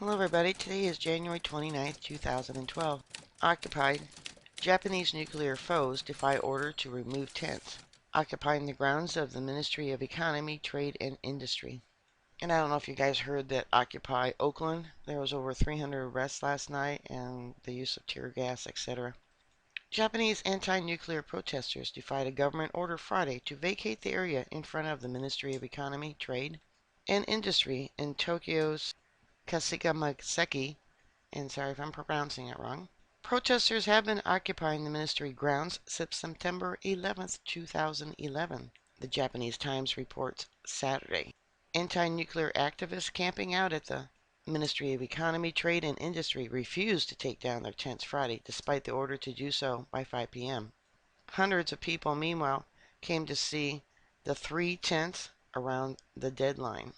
Hello everybody, today is January 29th, 2012. Occupied. Japanese nuclear foes defy order to remove tents. Occupying the grounds of the Ministry of Economy, Trade and Industry. And I don't know if you guys heard that Occupy Oakland, there was over 300 arrests last night and the use of tear gas, etc. Japanese anti-nuclear protesters defied a government order Friday to vacate the area in front of the Ministry of Economy, Trade and Industry in Tokyo's Kashigamaseki, and sorry if I'm pronouncing it wrong. Protesters have been occupying the ministry grounds since September 11th, 2011, the Japanese Times reports Saturday. Anti-nuclear activists camping out at the Ministry of Economy, Trade and Industry refused to take down their tents Friday, despite the order to do so by 5 p.m. Hundreds of people, meanwhile, came to see the 3 tents around the deadline,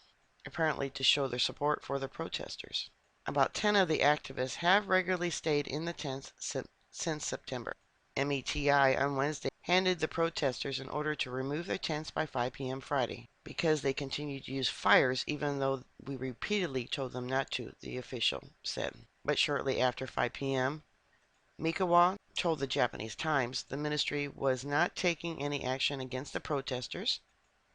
apparently to show their support for the protesters. About 10 of the activists have regularly stayed in the tents since September. METI on Wednesday handed the protesters an order to remove their tents by 5 p.m. Friday because they continued to use fires even though we repeatedly told them not to, the official said. But shortly after 5 p.m., Mikawa told the Japanese Times the ministry was not taking any action against the protesters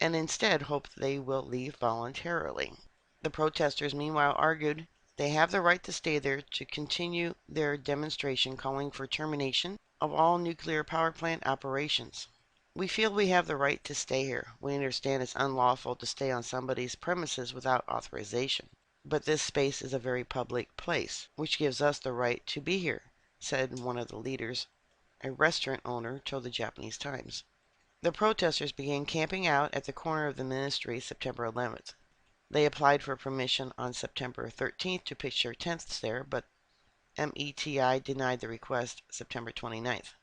and instead hoped they will leave voluntarily. The protesters meanwhile argued they have the right to stay there to continue their demonstration calling for termination of all nuclear power plant operations. We feel we have the right to stay here. We understand it's unlawful to stay on somebody's premises without authorization. But this space is a very public place, which gives us the right to be here, said one of the leaders, a restaurant owner, told the Japanese Times. The protesters began camping out at the corner of the ministry September 11th. They applied for permission on September 13th to pitch their tents there, but METI denied the request September 29th.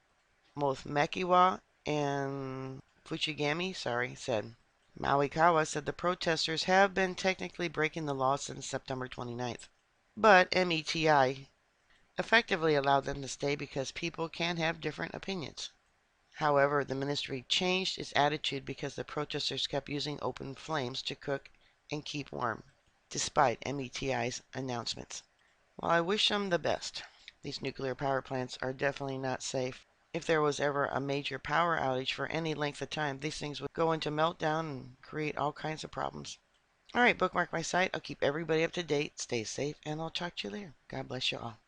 Both Makiwa and Fuchigami said. Mauikawa said the protesters have been technically breaking the law since September 29th, but METI effectively allowed them to stay because people can have different opinions. However, the ministry changed its attitude because the protesters kept using open flames to cook and keep warm, despite METI's announcements. Well, I wish them the best. These nuclear power plants are definitely not safe. If there was ever a major power outage for any length of time, these things would go into meltdown and create all kinds of problems. Alright, bookmark my site. I'll keep everybody up to date. Stay safe, and I'll talk to you later. God bless you all.